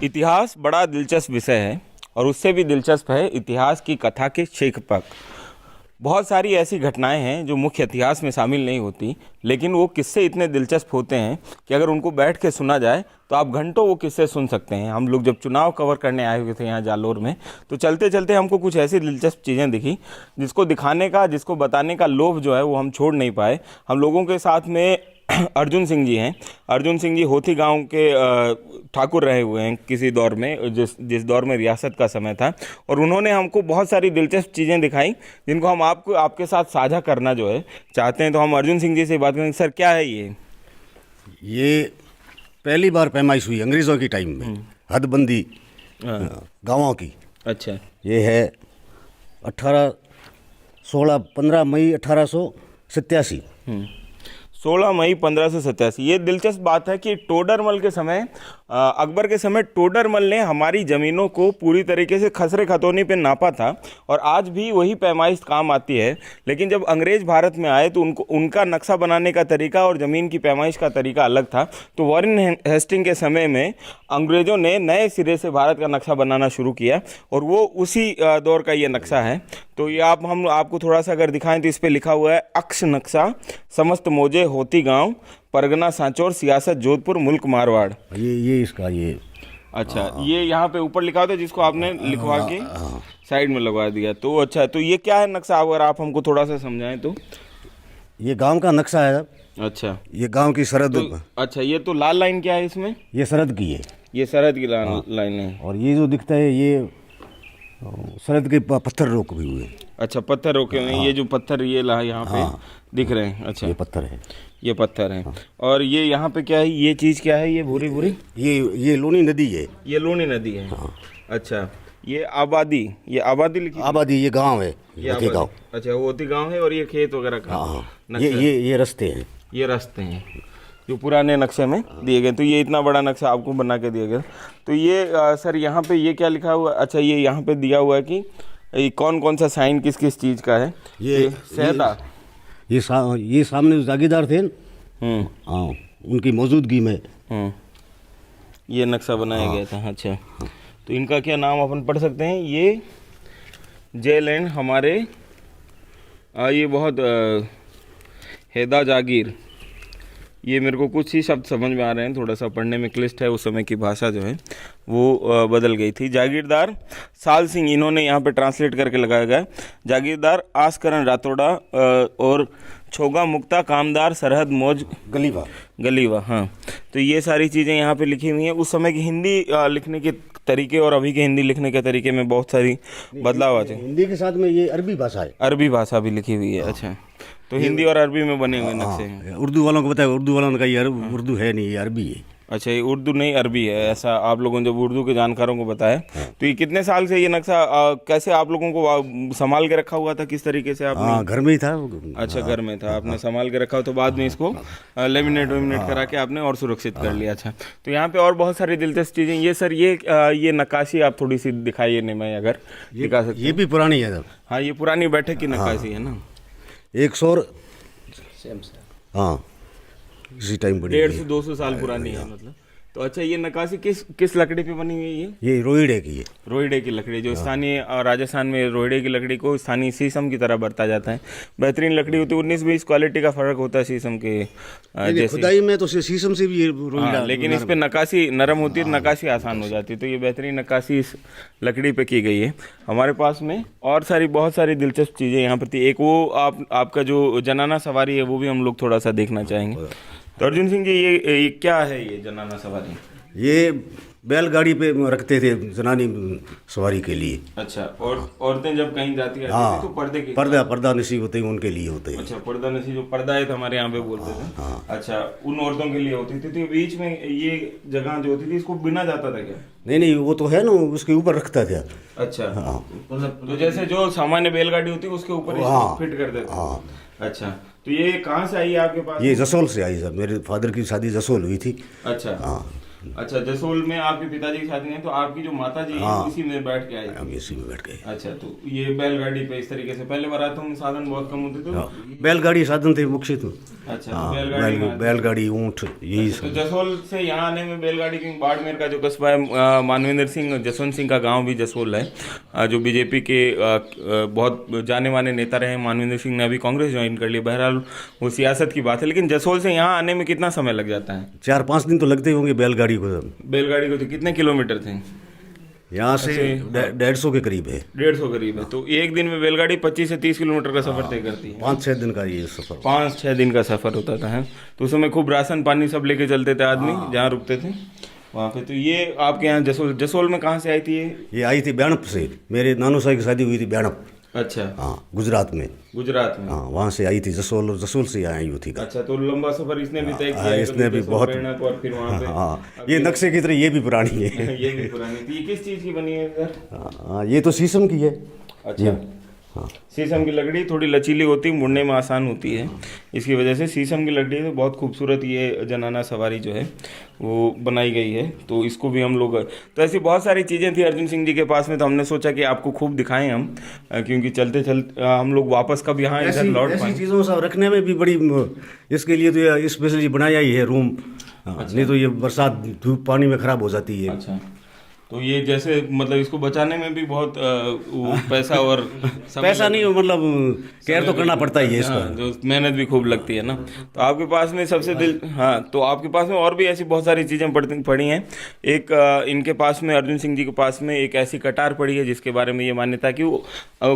इतिहास बड़ा दिलचस्प विषय है और उससे भी दिलचस्प है इतिहास की कथा के शेख पक। बहुत सारी ऐसी घटनाएं हैं जो मुख्य इतिहास में शामिल नहीं होती, लेकिन वो किस्से इतने दिलचस्प होते हैं कि अगर उनको बैठ के सुना जाए तो आप घंटों वो किस्से सुन सकते हैं। हम लोग जब चुनाव कवर करने आए हुए थे यहाँ जालोर में, तो चलते चलते हमको कुछ ऐसी दिलचस्प चीज़ें दिखी जिसको दिखाने का, जिसको बताने का लोभ जो है वो हम छोड़ नहीं पाए। हम लोगों के साथ में अर्जुन सिंह जी हैं। अर्जुन सिंह जी होती गांव के ठाकुर रहे हुए हैं किसी दौर में, जिस दौर में रियासत का समय था, और उन्होंने हमको बहुत सारी दिलचस्प चीज़ें दिखाई जिनको हम आपके साथ साझा करना जो है चाहते हैं। तो हम अर्जुन सिंह जी से बात करेंगे। सर, क्या है ये पहली बार पैमाइश हुई अंग्रेज़ों की टाइम में, हदबंदी गाँवों की। अच्छा। ये है 15 मई 1887। 16 मई 1587। ये दिलचस्प बात है कि टोडरमल के समय, अकबर के समय टोडरमल ने हमारी ज़मीनों को पूरी तरीके से खसरे खतौनी पे नापा था और आज भी वही पैमाइश काम आती है। लेकिन जब अंग्रेज़ भारत में आए तो उनका नक्शा बनाने का तरीका और ज़मीन की पैमाइश का तरीका अलग था। तो वॉरेन हेस्टिंग के समय में अंग्रेज़ों ने नए सिरे से भारत का नक्शा बनाना शुरू किया और वो उसी दौर का ये नक्शा है। तो ये हम आपको थोड़ा सा अगर दिखाएं तो इस पर लिखा हुआ है अक्ष नक्शा, समस्त मौजे होती गांव, परगना सांचौर, सियासत जोधपुर, मुल्क मारवाड़। ये इसका ये अच्छा, ये यहाँ पे ऊपर लिखा होता है जिसको आपने लिखवा के साइड में लगवा दिया। तो अच्छा, तो ये क्या है नक्शा, अगर आप हमको थोड़ा सा समझाएं तो। ये गांव का नक्शा है। अच्छा, ये गांव की सरहद। अच्छा, ये तो लाल लाइन क्या है इसमें? ये सरहद की है। ये सरहद की लाइन है। और ये जो दिखता है ये सरहद के पत्थर रोके हुए। अच्छा, पत्थर रोके हुए। ये जो पत्थर ये यहाँ पे दिख रहे हैं। अच्छा, ये पत्थर है। ये पत्थर है। और ये यहाँ पे क्या है, ये चीज़ क्या है, ये भूरी भूरी? ये लूनी नदी है। ये लूनी नदी है। अच्छा, ये आबादी लिखी? आबादी ये गांव है, ये गांव। अच्छा, वो होती गांव है और ये खेत वगैरह का। ये रास्ते हैं। ये रास्ते हैं जो पुराने नक्शे में दिए गए। तो ये इतना बड़ा नक्शा आपको बना के दिया गया। तो ये सर यहाँ पे ये क्या लिखा हुआ? अच्छा, ये यहाँ पे दिया हुआ है कि कौन कौन सा साइन किस किस चीज़ का है। ये सहता, ये सामने जागीरदार थे। हाँ, उनकी मौजूदगी में ये नक्शा बनाया गया था। अच्छा, तो इनका क्या नाम अपन पढ़ सकते हैं? ये जेलैंड हमारे ये बहुत हैदा जागीर। ये मेरे को कुछ ही शब्द समझ में आ रहे हैं, थोड़ा सा पढ़ने में क्लिष्ट है। उस समय की भाषा जो है वो बदल गई थी। जागीरदार साल सिंह, इन्होंने यहाँ पे ट्रांसलेट करके लगाया गया। जागीरदार आसकरण रातोड़ा और छोगा मुक्ता कामदार सरहद मौज गलीवा। हाँ, तो ये सारी चीज़ें यहाँ पे लिखी हुई हैं। उस समय की हिंदी लिखने के तरीके और अभी के हिंदी लिखने के तरीके में बहुत सारी बदलाव आते हैं। हिंदी के साथ में ये अरबी भाषा है। अरबी भाषा भी लिखी हुई है। अच्छा, तो हिंदी और अरबी में बने हुए नक्शे हैं। उर्दू वालों को बताया, उर्दू वालों का ये उर्दू है नहीं, ये अरबी है। अच्छा, ये उर्दू नहीं अरबी है, ऐसा आप लोगों ने जब उर्दू के जानकारों को बताया। तो ये कितने साल से ये नक्शा कैसे आप लोगों को संभाल के रखा हुआ था, किस तरीके से आपने? घर में ही था। अच्छा, घर में था, आपने संभाल के रखा हो, तो बाद में इसको लेमिनेट करा के आपने और सुरक्षित कर लिया। अच्छा, तो यहाँ पे और बहुत सारी दिलचस्प चीज़ें। ये सर ये नक्काशी आप थोड़ी सी दिखाइए, नहीं मैं अगर दिखा सकता। ये भी पुरानी है। हाँ, ये पुरानी बैठक की नक्काशी है ना। 100 हाँ, इसी टाइम बनी। 150-200 साल पुरानी है मतलब। तो अच्छा, ये नक्काशी किस लकड़ी पे बनी हुई है? ये रोहिड़े की है। रोहिड़े की लकड़ी, जो स्थानीय राजस्थान में रोहिड़े की लकड़ी को स्थानीय शीशम की तरह बरता जाता है। बेहतरीन लकड़ी होती है। 19-20 क्वालिटी का फर्क होता है शीशम के जैसे। खुदाई में तो शीशम से भी ये रोहिड़ा, लेकिन इस पे नक्काशी नरम होती है, नक्काशी आसान हो जाती है। तो ये बेहतरीन नक्काशी इस लकड़ी पे की गई है। हमारे पास में और बहुत सारी दिलचस्प चीज़ें यहाँ पर थी। एक वो आपका जो जनाना सवारी है वो भी हम लोग थोड़ा सा देखना चाहेंगे। तो अर्जुन सिंह जी, ये क्या है ये जनाना सवारी? ये बैलगाड़ी पे रखते थे जनानी सवारी के लिए। अच्छा, और औरतें जब कहीं जाती है तो पर्दा नसीब होते हैं, उनके लिए होते हैं। अच्छा, पर्दा नसीब, जो पर्दा है हमारे यहाँ पे बोलते थे। अच्छा, उन औरतों के लिए होती थी। तो बीच में ये जगह जो होती थी इसको बिना जाता था क्या? नहीं, वो तो है ना, उसके ऊपर रखता था। अच्छा, तो जैसे जो सामान्य बैलगाड़ी होती है उसके ऊपर फिट कर देते थे। अच्छा, तो ये कहाँ से आई है आपके पास? ये जसोल से आई सर, मेरे फादर की शादी जसोल हुई थी। अच्छा, अच्छा, जसोल में आपके पिताजी की शादी है, तो आपकी जो माता जी है उसी में बैठ के आई थी? हम इसी में बैठ गए। अच्छा, तो ये बैलगाड़ी पे इस तरीके से पहले बारातों में साधन बहुत कम होते थे? बैलगाड़ी साधन थे मुख्य तो। अच्छा, तो बैलगाड़ी में बैलगाड़ी, ऊँट, यही तो सब। जसोल से यहाँ आने में बैलगाड़ी, क्योंकि बाड़मेर का जो कस्बा है, मानवेंद्र सिंह जसवंत सिंह का गांव भी जसोल है, जो बीजेपी के बहुत जाने माने नेता रहे। मानवेंद्र सिंह ने अभी कांग्रेस ज्वाइन कर ली, बहरहाल वो सियासत की बात है। लेकिन जसोल से यहाँ आने में कितना समय लग जाता है? 4-5 दिन तो लगते होंगे बैलगाड़ी को। बैलगाड़ी को तो कितने किलोमीटर थे यहाँ से 150 के करीब है। 150 करीब है। तो एक दिन में बैलगाड़ी 25 से 30 किलोमीटर का सफर तय करती है। 5-6 दिन का ये सफर। 5-6 दिन का सफर होता था, है? तो उस समय खूब राशन पानी सब लेके चलते थे आदमी, जहाँ रुकते थे वहाँ पे। तो ये आपके यहाँ जसोल में कहाँ से आई थी ये आई थी ब्याणप से। मेरे नानू साहब की शादी हुई थी ब्याणप। अच्छा, हाँ, गुजरात में। गुजरात में। हाँ, वहाँ से आई थी जसोल, और जसोल से आई हुई थी। अच्छा, तो लंबा सफर इसने भी तय किया है, इसने भी बहुत। और फिर वहाँ पे हाँ, ये नक्शे की तरह ये भी पुरानी है। ये भी पुरानी थी। ये किस चीज़ की बनी है सर? हाँ, ये तो शीशम की है। अच्छा, हाँ, शीशम की लकड़ी थोड़ी लचीली होती है, मुड़ने में आसान होती है, इसकी वजह से शीशम की लकड़ी है। तो बहुत खूबसूरत ये जनाना सवारी जो है वो बनाई गई है। तो इसको भी हम लोग, तो ऐसी बहुत सारी चीज़ें थी अर्जुन सिंह जी के पास में, तो हमने सोचा कि आपको खूब दिखाएं हम, क्योंकि चलते चलते हम लोग वापस कब यहाँ इधर लौट पाएं। ऐसी चीज़ों सब रखने में भी बड़ी, इसके लिए तो ये स्पेशली बनाया ही है रूम। नहीं तो ये बरसात धूप पानी में खराब हो जाती है। अच्छा, तो ये जैसे मतलब इसको बचाने में भी बहुत वो पैसा और पैसा नहीं, मतलब केयर तो करना पड़ता ही है इसका। जो मेहनत भी खूब लगती है ना। तो आपके पास में सबसे हाँ, तो आपके पास में और भी ऐसी बहुत सारी चीज़ें पड़ी हैं। एक इनके पास में, अर्जुन सिंह जी के पास में एक ऐसी कटार पड़ी है जिसके बारे में ये मान्यता कि वो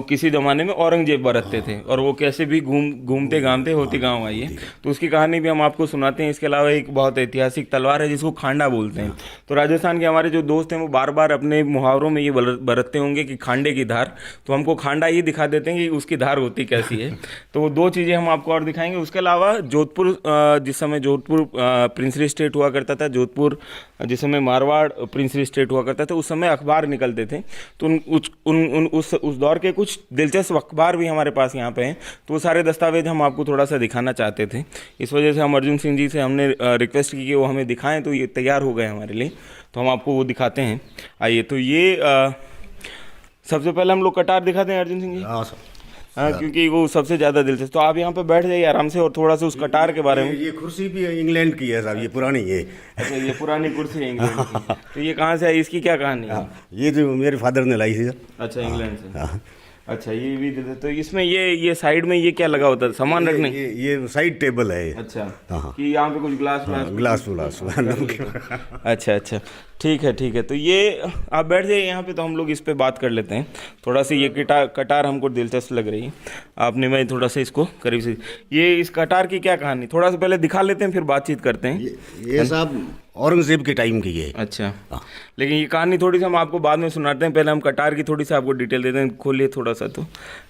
किसी ज़माने में औरंगजेब बरतते थे, और वो कैसे भी घूमते घामते होती गाँव आई है। तो उसकी कहानी भी हम आपको सुनाते हैं। इसके अलावा एक बहुत ऐतिहासिक तलवार है जिसको खांडा बोलते हैं। तो राजस्थान के हमारे जो दोस्त हैं वो बार बार अपने मुहावरों में ये बरतते होंगे कि खांडे की धार, तो हमको खांडा ये दिखा देते हैं कि उसकी धार होती कैसी है। तो वो 2 चीज़ें हम आपको और दिखाएंगे। उसके अलावा जोधपुर, जिस समय जोधपुर प्रिंसली स्टेट हुआ करता था, जोधपुर जिस समय मारवाड़ प्रिंसली स्टेट हुआ करता था, उस समय अखबार निकलते थे। तो उस दौर के कुछ दिलचस्प अखबार भी हमारे पास यहाँ पे हैं। तो वो सारे दस्तावेज हम आपको थोड़ा सा दिखाना चाहते थे। इस वजह से हम अर्जुन सिंह जी से हमने रिक्वेस्ट की कि वो हमें दिखाएं, तो ये तैयार हो गए हमारे लिए। तो हम आपको वो दिखाते हैं। आइए, तो ये सबसे पहले हम लोग कटार दिखाते हैं अर्जुन सिंह जी। हाँ, क्योंकि वो सबसे ज़्यादा दिलचस्प। तो आप यहाँ पे बैठ जाइए आराम से, और थोड़ा सा उस कटार के बारे में। ये कुर्सी भी इंग्लैंड की है साहब, ये पुरानी है। अच्छा, ये पुरानी कुर्सी है इंग्लैंड की। तो ये कहाँ से आई, इसकी क्या कहानी है? ये जो मेरे फादर ने लाई थी। अच्छा, इंग्लैंड से। अच्छा, ये भी दे दे। तो इसमें ये साइड में ये क्या लगा होता है, सामान रखने? ये साइड टेबल है। अच्छा, हाँ, कि यहाँ पे कुछ ग्लास अच्छा, ठीक है। तो ये आप बैठ जाइए यहाँ पे, तो हम लोग इस पे बात कर लेते हैं थोड़ा सा। ये कटार हमको दिलचस्प लग रही है। आपने मैं थोड़ा सा इसको करीब से, ये इस कटार की क्या कहानी थोड़ा सा पहले दिखा लेते हैं, फिर बातचीत करते हैं। ये साहब औरंगजेब के टाइम की है। अच्छा, लेकिन ये कहानी थोड़ी सी हम आपको बाद में सुनाते हैं। पहले हम कटार की थोड़ी सी आपको डिटेल देते हैं। खोलिए थोड़ा सा तो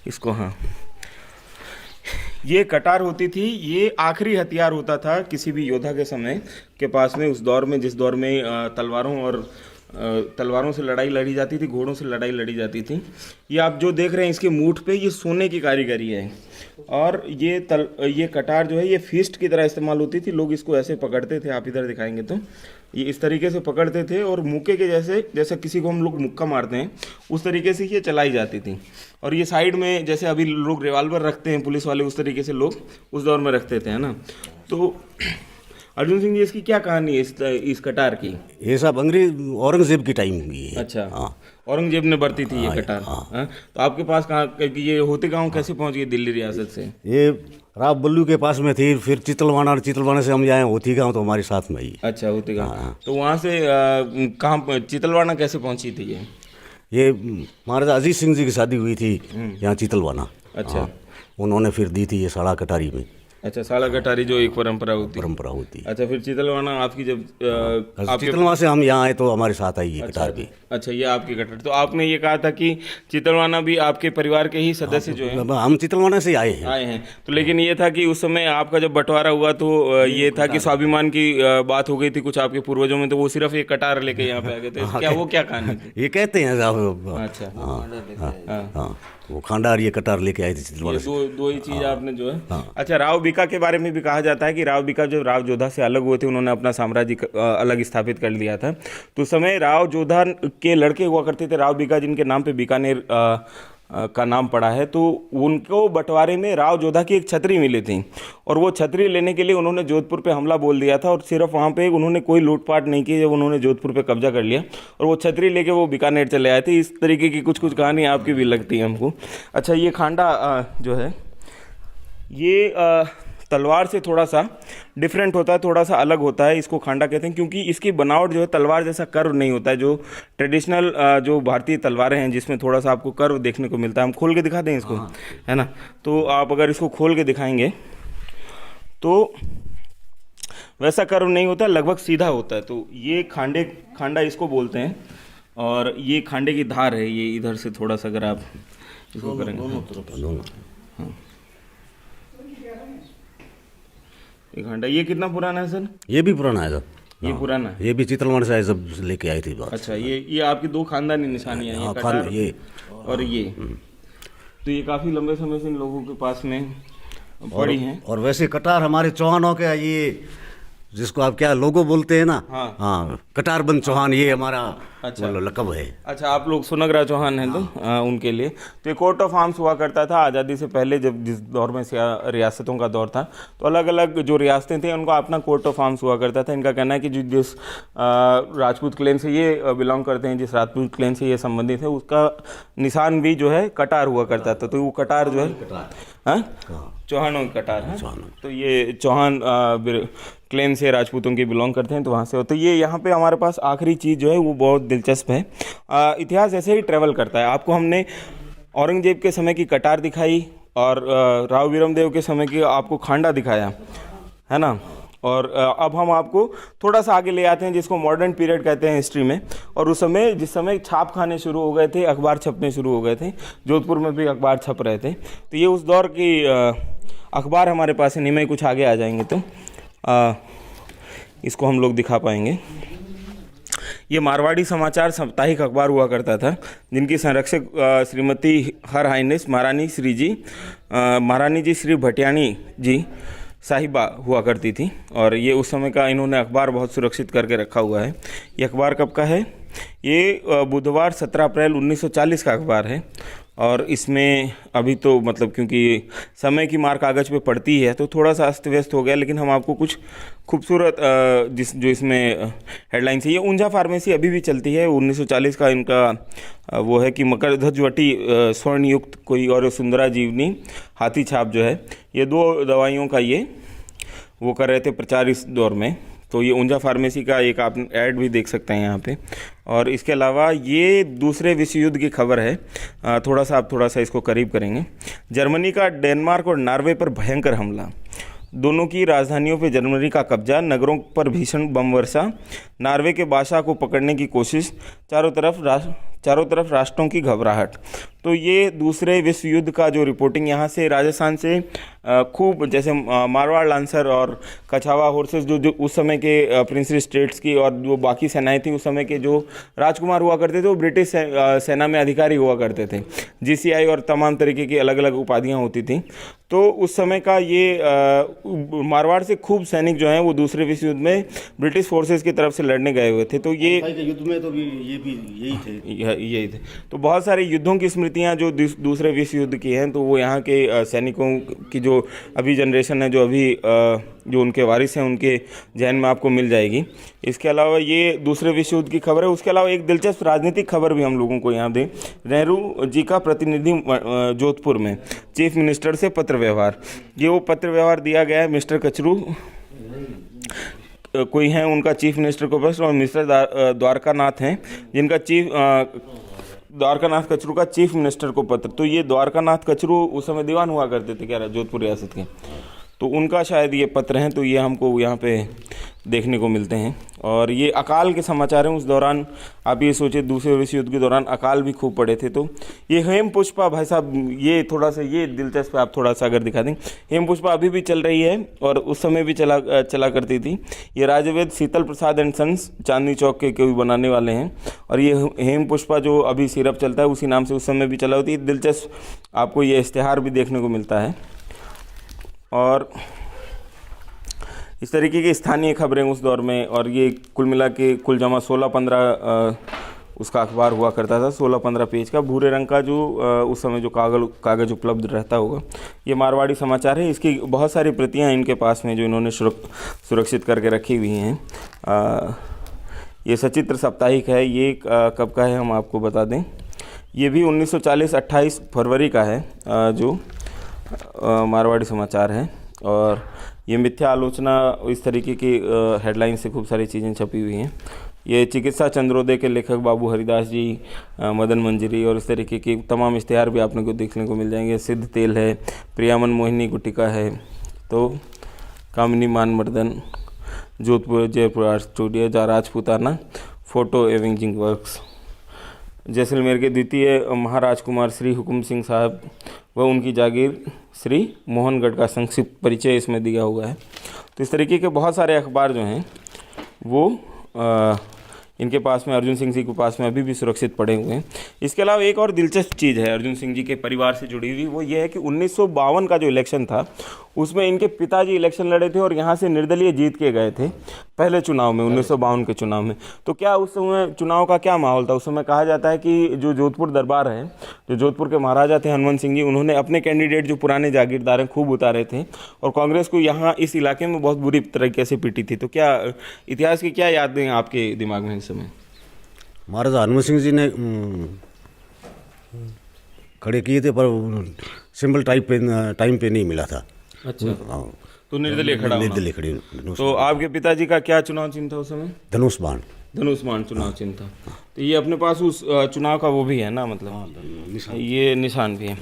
इसको। हाँ, ये कटार होती थी, ये आखिरी हथियार होता था किसी भी योद्धा के समय के पास में, उस दौर में जिस दौर में तलवारों से लड़ाई लड़ी जाती थी, घोड़ों से लड़ाई लड़ी जाती थी। ये आप जो देख रहे हैं इसके मूठ पे, ये सोने की कारीगरी है। और ये कटार जो है ये फीस्ट की तरह इस्तेमाल होती थी। लोग इसको ऐसे पकड़ते थे, आप इधर दिखाएंगे तो ये इस तरीके से पकड़ते थे, और मुक्के के जैसे किसी को हम लोग मुक्का मारते हैं उस तरीके से ये चलाई जाती थी। और ये साइड में जैसे अभी लोग रिवाल्वर रखते हैं पुलिस वाले, उस तरीके से लोग उस दौर में रखते थे, है ना। तो अर्जुन सिंह जी, इसकी क्या कहानी है इस कटार की? ये सब अंग्रेज औरंगजेब की टाइम की है। अच्छा, हाँ, औरंगजेब ने बरती थी ये कटार। हाँ। तो आपके पास कहाँ, ये होते गाँव कैसे पहुँच गए दिल्ली रियासत से? ये राव बल्लू के पास में थी, फिर चितलवाना से हम जाए होती गाँव, तो हमारे साथ में आई। अच्छा, होती गाँव। तो वहाँ से कहाँ चितलवाना कैसे पहुँची थी ये महाराजा अजीत सिंह जी की शादी हुई थी यहाँ चितलवाना। अच्छा, उन्होंने फिर दी थी ये साड़ा कटारी में। अच्छा, साड़ा कटारी जो एक परंपरा होती। अच्छा, फिर चितलवाना आपकी जब चितलवाना से हम यहाँ आए तो हमारे साथ आई ये कटार भी। अच्छा, ये आपके कटार। तो आपने ये कहा था कि चितलवाना भी आपके परिवार के ही सदस्य जो हैं हम चितलवाना से आए हैं। आए हैं। तो लेकिन ये था कि उस समय आपका जब बंटवारा हुआ तो ये था कि स्वाभिमान की बात हो गई थी कुछ आपके पूर्वजों में, तो वो सिर्फ एक कटार लेके यहाँ पे आ गए थे। क्या वो क्या कहानी थी? ये कहते हैं अच्छा, हाँ, वो खांडा और ये कटार लेके आए थे ये चितलवाना से। दो ही चीज आपने जो है। अच्छा, राव बीका के बारे में भी कहा जाता है कि राव बीका जो राव जोधा से अलग हुए थे, उन्होंने अपना साम्राज्य अलग स्थापित कर लिया था। तो उस समय राव जोधा के लड़के हुआ करते थे राव बीका, जिनके नाम पे बीकानेर का नाम पड़ा है। तो उनको बंटवारे में राव जोधा की एक छतरी मिली थी और वो छतरी लेने के लिए उन्होंने जोधपुर पे हमला बोल दिया था और सिर्फ वहाँ पे उन्होंने कोई लूटपाट नहीं की जब उन्होंने जोधपुर पे कब्जा कर लिया और वो छतरी लेके वो बीकानेर चले आए थे। इस तरीके की कुछ कहानी आपकी भी लगती है हमको। अच्छा, ये खांडा जो है ये तलवार से थोड़ा सा डिफरेंट होता है, थोड़ा सा अलग होता है, इसको खांडा कहते हैं क्योंकि इसकी बनावट जो है तलवार जैसा कर्व नहीं होता है। जो ट्रेडिशनल जो भारतीय तलवारें हैं जिसमें थोड़ा सा आपको कर्व देखने को मिलता है। हम खोल के दिखा दें इसको, है ना? तो आप अगर इसको खोल के दिखाएंगे तो वैसा कर्व नहीं होता, लगभग सीधा होता है। तो ये खांडा इसको बोलते हैं और ये खांडे की धार है। ये इधर से थोड़ा सा अगर आप इसको करेंगे, ये खांडा, ये कितना पुराना है सर? ये भी पुराना है सर। ये पुराना है। ये भी चितलवाना से आए, सब लेके आई थी बात। अच्छा, ये आपकी दो खानदानी निशानियां हैं, ये कटार ये और ये। तो ये काफी लंबे समय से इन लोगों के पास में पड़ी हैं। और वैसे कटार हमारे चौहानों के, ये जिसको आप क्या लोगो बोलते हैं ना, हाँ, कटारबंद चौहान, ये हमारा मतलब लकब है। अच्छा, आप लोग सुनगरा चौहान हैं तो उनके लिए तो ये कोर्ट ऑफ आर्म्स हुआ करता था आज़ादी से पहले, जब जिस दौर में रियासतों का दौर था तो अलग अलग जो रियासतें थी उनका अपना कोर्ट ऑफ आर्म्स हुआ करता था। इनका कहना है कि जिस राजपूत क्लेन से ये बिलोंग करते हैं, जिस राजपूत क्लेन से ये संबंधित है, उसका निशान भी जो है कटार हुआ करता था। तो वो कटार जो है चौहानों की कटार है। तो ये चौहान क्लेन से राजपूतों के बिलोंग करते हैं, तो वहाँ से। तो ये यहाँ पे हमारे पास आखिरी चीज़ जो है वो बहुत दिलचस्प है। इतिहास ऐसे ही ट्रेवल करता है। आपको हमने औरंगजेब के समय की कटार दिखाई और राव बीरमदेव के समय की आपको खांडा दिखाया, है ना? और अब हम आपको थोड़ा सा आगे ले आते हैं जिसको मॉडर्न पीरियड कहते हैं हिस्ट्री में। और उस समय जिस समय छाप खाने शुरू हो गए थे, अखबार छपने शुरू हो गए थे, जोधपुर में भी अखबार छप रहे थे। तो ये उस दौर की अखबार हमारे पास है। निमय कुछ आगे आ जाएंगे तो इसको हम लोग दिखा पाएंगे। ये मारवाड़ी समाचार साप्ताहिक अखबार हुआ करता था, जिनकी संरक्षक श्रीमती हर हाइनेस महारानी जी श्री भटियाणी जी साहिबा हुआ करती थी। और ये उस समय का इन्होंने अखबार बहुत सुरक्षित करके रखा हुआ है। ये अखबार कब का है? ये बुधवार 17 अप्रैल 1940 का अखबार है। और इसमें अभी तो मतलब क्योंकि समय की मार कागज़ पे पड़ती है तो थोड़ा सा अस्त व्यस्त हो गया, लेकिन हम आपको कुछ खूबसूरत जो इसमें हेडलाइंस है। ये ऊंझा फार्मेसी अभी भी चलती है। 1940 का इनका वो है कि मकरध्वजवटी स्वर्णयुक्त कोई और सुंदरा जीवनी हाथी छाप जो है, ये 2 दवाइयों का ये वो कर रहे थे प्रचार इस दौर में। तो ये ऊंझा फार्मेसी का एक आप ऐड भी देख सकते हैं यहाँ पे। और इसके अलावा ये दूसरे विश्व युद्ध की खबर है। आप थोड़ा सा इसको करीब करेंगे। जर्मनी का डेनमार्क और नॉर्वे पर भयंकर हमला, दोनों की राजधानियों पर जर्मनी का कब्जा, नगरों पर भीषण बम वर्षा, नॉर्वे के बादशाह को पकड़ने की कोशिश, चारों तरफ राष्ट्रों की घबराहट। तो ये दूसरे विश्व युद्ध का जो रिपोर्टिंग यहाँ से राजस्थान से खूब, जैसे मारवाड़ लांसर और कछावा होर्सेस जो उस समय के प्रिंसली स्टेट्स की और जो बाकी सेनाएं थी उस समय के जो राजकुमार हुआ करते थे वो ब्रिटिश सेना में अधिकारी हुआ करते थे। GCI और तमाम तरीके की अलग अलग उपाधियाँ होती थी। तो उस समय का ये मारवाड़ से खूब सैनिक जो हैं वो दूसरे विश्व युद्ध में ब्रिटिश फोर्सेस की तरफ से लड़ने गए हुए थे। तो ये युद्ध में तो यही थे। तो बहुत सारे युद्धों की स्मृतियां जो दूसरे विश्व युद्ध की हैं, तो वो यहाँ के सैनिकों की जो अभी जनरेशन है, जो अभी जो उनके वारिस हैं, उनके जहन में आपको मिल जाएगी। इसके अलावा ये दूसरे विश्व युद्ध की खबर है। उसके अलावा एक दिलचस्प राजनीतिक खबर भी हम लोगों को यहाँ दें। नेहरू जी का प्रतिनिधि जोधपुर में चीफ मिनिस्टर से पत्र व्यवहार, ये वो पत्र व्यवहार दिया गया है। मिस्टर कचरू कोई हैं उनका चीफ मिनिस्टर को बस, और मिस्टर द्वारकानाथ हैं जिनका द्वारकानाथ कचरू का चीफ मिनिस्टर को पत्र। तो ये द्वारकानाथ कचरू उस समय दीवान हुआ करते थे क्या जोधपुर रियासत के। तो उनका शायद ये पत्र हैं, तो ये हमको यहाँ पे देखने को मिलते हैं। और ये अकाल के समाचार हैं। उस दौरान आप ये सोचिए, दूसरे विश्व युद्ध के दौरान अकाल भी खूब पड़े थे। तो ये हेम पुष्पा, भाई साहब ये थोड़ा सा ये दिलचस्प है, आप थोड़ा सा अगर दिखा दें। हेम पुष्पा अभी भी चल रही है और उस समय भी चला करती थी। ये राजवेद शीतल प्रसाद एंड सन्स चांदनी चौक के कोई बनाने वाले हैं। और ये हेम पुष्पा जो अभी सिरप चलता है उसी नाम से उस समय भी चला होती है। दिलचस्प आपको ये इश्तेहार भी देखने को मिलता है। और इस तरीके की स्थानीय खबरें उस दौर में, और ये कुल मिला के कुल जमा 16-15 उसका अखबार हुआ करता था, 16-15 पेज का, भूरे रंग का, जो उस समय जो कागज़ उपलब्ध रहता होगा। ये मारवाड़ी समाचार है। इसकी बहुत सारी प्रतियां इनके पास में जो इन्होंने सुरक्षित करके रखी हुई हैं। ये सचित्र साप्ताहिक है। ये कब का है हम आपको बता दें। ये भी 1940 28 फरवरी का है, जो मारवाड़ी समाचार है। और ये मिथ्या आलोचना, इस तरीके की हेडलाइन से खूब सारी चीज़ें छपी हुई हैं। ये चिकित्सा चंद्रोदय के लेखक बाबू हरिदास जी, मदन मंजरी और इस तरीके की तमाम इश्तेहार भी आपने को देखने को मिल जाएंगे। सिद्ध तेल है, प्रियामन मोहिनी गुटिका है, तो कामिनी मान मर्दन, जोधपुर जयपुर स्टूडियो, जा राजपूताना फोटो एवेंजिंग वर्क्स, जैसलमेर के द्वितीय महाराजकुमार श्री हुकुम सिंह साहब व उनकी जागीर श्री मोहनगढ़ का संक्षिप्त परिचय इसमें दिया हुआ है। तो इस तरीके के बहुत सारे अखबार जो हैं वो इनके पास में, अर्जुन सिंह जी के पास में अभी भी सुरक्षित पड़े हुए हैं। इसके अलावा एक और दिलचस्प चीज़ है अर्जुन सिंह जी के परिवार से जुड़ी हुई, वो ये है कि 1952 का जो इलेक्शन था उसमें इनके पिताजी इलेक्शन लड़े थे और यहाँ से निर्दलीय जीत के गए थे पहले चुनाव में, 1952 के चुनाव में। तो क्या उस समय चुनाव का क्या माहौल था? उस समय कहा जाता है कि जो जोधपुर दरबार है, जो जोधपुर के महाराजा थे हनुमंत सिंह जी, उन्होंने अपने कैंडिडेट जो पुराने जागीरदार हैं खूब उतारे थे और कांग्रेस को यहाँ इस इलाके में बहुत बुरी तरीके से पीटी थी। तो क्या इतिहास की क्या यादें आपके दिमाग में इस समय? महाराजा हनुमंत सिंह जी ने खड़े किए थे, पर सिंबल टाइम पे नहीं मिला था। अच्छा, तो निर्दलीय खड़े। तो आपके पिताजी का क्या चुनाव चिन्ह था उस समय? धनुष बाण चुनाव चिन्ह था। तो ये अपने पास उस चुनाव का वो भी है ना, मतलब ये निशान भी है।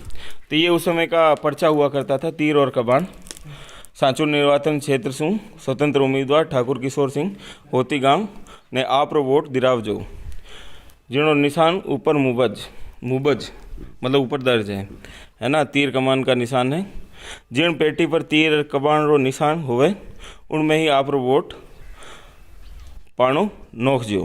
तो ये उस समय का पर्चा हुआ करता था, तीर और कबान। सांचौर निर्वाचन क्षेत्र से स्वतंत्र उम्मीदवार ठाकुर किशोर सिंह होती गांव ने आप वोट दिराव जो, जिन्हों निशान ऊपर मुबज मतलब ऊपर दर्ज है ना, तीर कमान का निशान है। जिन पेटी पर तीर कमान रो निशान होवे उनमें ही आप वोट पानो नोखजो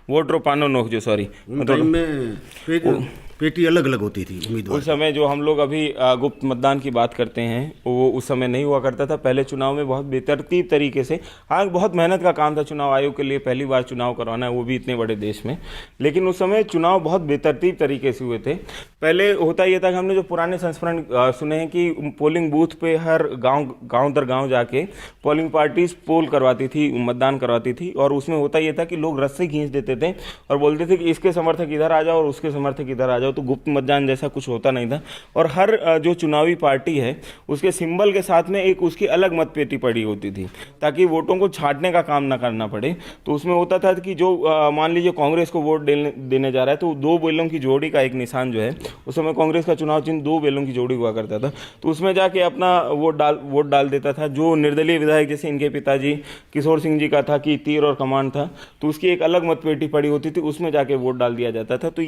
वोट रो पानो नोखजो, सॉरी, मतलब पेटी अलग अलग होती थी उम्मीदवार। उस समय जो हम लोग अभी गुप्त मतदान की बात करते हैं वो उस समय नहीं हुआ करता था। पहले चुनाव में बहुत बेतरतीब तरीके से, हाँ बहुत मेहनत का काम था चुनाव आयोग के लिए, पहली बार चुनाव करवाना है वो भी इतने बड़े देश में, लेकिन उस समय चुनाव बहुत बेतरतीब तरीके से हुए थे। पहले होता यह था कि हमने जो पुराने संस्मरण सुने हैं कि पोलिंग बूथ पे हर गाँव दर गाँव जाके पोलिंग पार्टीज पोल करवाती थी, मतदान करवाती थी, और उसमें होता यह था कि लोग रस्से खींच देते थे और बोलते थे कि इसके समर्थक इधर आ जाओ और उसके समर्थक इधर आ जाओ। तो गुप्त मतदान जैसा कुछ होता नहीं था, और हर जो चुनावी पार्टी है उसके सिंबल के साथ में एक उसकी अलग मतपेटी पड़ी होती थी ताकि वोटों को छांटने का काम ना करना पड़े। तो उसमें होता था कि जो मान लीजिए कांग्रेस को वोट देने जा रहा है तो 2 बैलों की जोड़ी का एक निशान जो है, उस समय कांग्रेस का चुनाव चिन्ह 2 बैलों की जोड़ी हुआ करता था, तो उसमें जाके अपना वोट डाल देता था। जो निर्दलीय विधायक जैसे इनके पिताजी किशोर सिंह जी का था कि तीर और कमान था, तो उसकी एक अलग मतपेटी पड़ी होती थी, उसमें जाके वोट डाल दिया जाता था। तो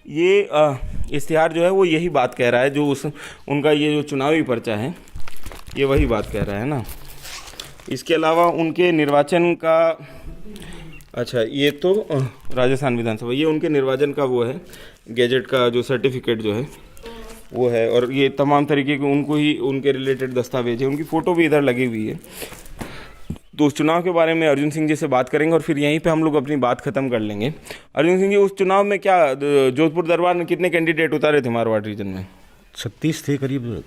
ये इश्तिहार जो है वो यही बात कह रहा है, जो उनका ये जो चुनावी पर्चा है ये वही बात कह रहा है ना। इसके अलावा उनके निर्वाचन का, अच्छा ये तो राजस्थान विधानसभा, ये उनके निर्वाचन का वो है गैजेट का जो सर्टिफिकेट जो है वो है, और ये तमाम तरीके के उनको ही उनके रिलेटेड दस्तावेज है, उनकी फ़ोटो भी इधर लगी हुई है। तो उस चुनाव के बारे में अर्जुन सिंह जी से बात करेंगे और फिर यहीं पे हम लोग अपनी बात खत्म कर लेंगे। अर्जुन सिंह जी, उस चुनाव में क्या जोधपुर दरबार में कितने कैंडिडेट उतारे थे मारवाड़ रीजन में? 36 थे करीब।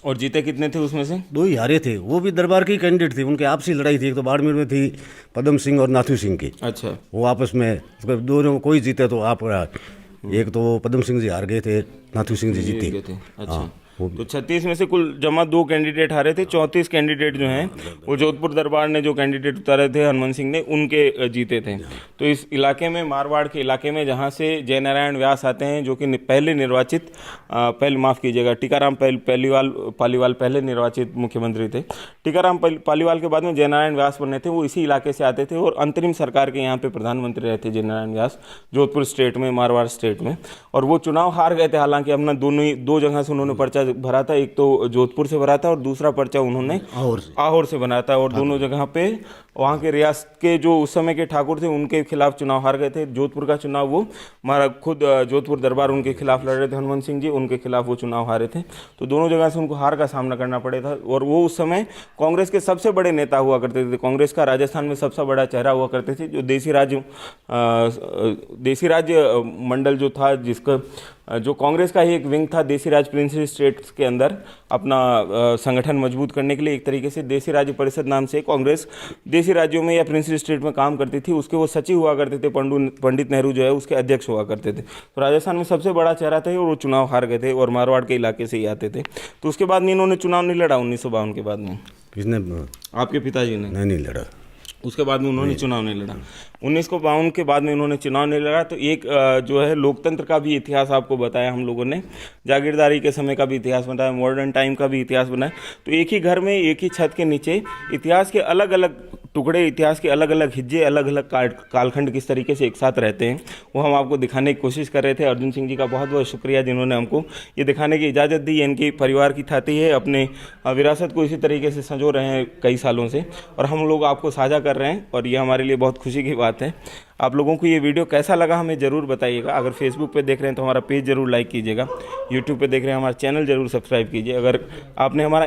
और जीते कितने थे उसमें से? 2 ही हारे थे, वो भी दरबार के कैंडिडेट थे, उनके आपसी लड़ाई थी। एक तो बाड़मेर में थी पदम सिंह और नाथू सिंह की। अच्छा, वो आपस में दोनों कोई जीते तो आप, एक तो पदम सिंह जी हार गए थे, नाथू सिंह जी जीते थे। अच्छा, तो 36 में से कुल जमा 2 कैंडिडेट हारे थे, 34 कैंडिडेट जो हैं वो जोधपुर दरबार ने जो कैंडिडेट उतारे थे हनुमंत सिंह ने, उनके जीते थे। तो इस इलाके में, मारवाड़ के इलाके में, जहाँ से जयनारायण व्यास आते हैं, जो कि पहले निर्वाचित, टीकाराम पालीवाल पहले निर्वाचित मुख्यमंत्री थे। टीकाराम पालीवाल के बाद में जयनारायण व्यास बने थे, वो इसी इलाके से आते थे और अंतरिम सरकार के यहाँ पे प्रधानमंत्री रहे थे जयनारायण व्यास, जोधपुर स्टेट में, मारवाड़ स्टेट में। और वो चुनाव हार गए थे, हालांकि अपना दो जगह से उन्होंने पर्चा भरा था, एक तो जोधपुर से भरा था और दूसरा पर्चा उन्होंने आहोर से बना था। और दोनों जगह पे वहाँ के रियासत के जो उस समय के ठाकुर थे उनके खिलाफ चुनाव हार गए थे। जोधपुर का चुनाव वो खुद जोधपुर दरबार उनके खिलाफ लड़ रहे थे, हनुमंत सिंह जी, उनके खिलाफ वो चुनाव हारे थे। तो दोनों जगह से उनको हार का सामना करना पड़े था। और वो उस समय कांग्रेस के सबसे बड़े नेता हुआ करते थे, कांग्रेस का राजस्थान में सबसे बड़ा चेहरा हुआ करते थे, जो देसी राज्य मंडल जो था, जिसका जो कांग्रेस का ही एक विंग था, देसी राज प्रिंसेस स्टेट्स के अंदर अपना संगठन मजबूत करने के लिए। एक तरीके से देसी राज्य परिषद नाम से कांग्रेस देसी राज्यों में या प्रिंसेस स्टेट में काम करती थी, उसके वो सचिव हुआ करते थे। पंडित नेहरू जो है उसके अध्यक्ष हुआ करते थे। तो राजस्थान में सबसे बड़ा चेहरा था और वो चुनाव हार गए थे और मारवाड़ के इलाके से ही आते थे। तो उसके बाद में इन्होंने चुनाव नहीं लड़ा 1952 के बाद में। किसने? आपके पिताजी ने? नहीं लड़ा। उसके बाद में उन्होंने चुनाव नहीं लड़ा। 1952 के बाद में उन्होंने चुनाव नहीं लड़ा। तो एक जो है लोकतंत्र का भी इतिहास आपको बताया हम लोगों ने, जागीरदारी के समय का भी इतिहास बताया, मॉडर्न टाइम का भी इतिहास बनाया। तो एक ही घर में, एक ही छत के नीचे इतिहास के अलग अलग टुकड़े, इतिहास के अलग अलग हिज्जे, अलग अलग कालखंड किस तरीके से एक साथ रहते हैं, वो हम आपको दिखाने की कोशिश कर रहे थे। अर्जुन सिंह जी का बहुत बहुत शुक्रिया जिन्होंने हमको ये दिखाने की इजाज़त दी। इनकी परिवार की ख्याति है, अपने विरासत को इसी तरीके से संजो रहे हैं कई सालों से और हम लोग आपको साझा कर रहे हैं और ये हमारे लिए बहुत खुशी की बात है। आप लोगों को ये वीडियो कैसा लगा हमें ज़रूर बताइएगा। अगर फेसबुक पे देख रहे हैं तो हमारा पेज ज़रूर लाइक कीजिएगा, यूट्यूब पे देख रहे हैं हमारा चैनल ज़रूर सब्सक्राइब कीजिए। अगर आपने हमारा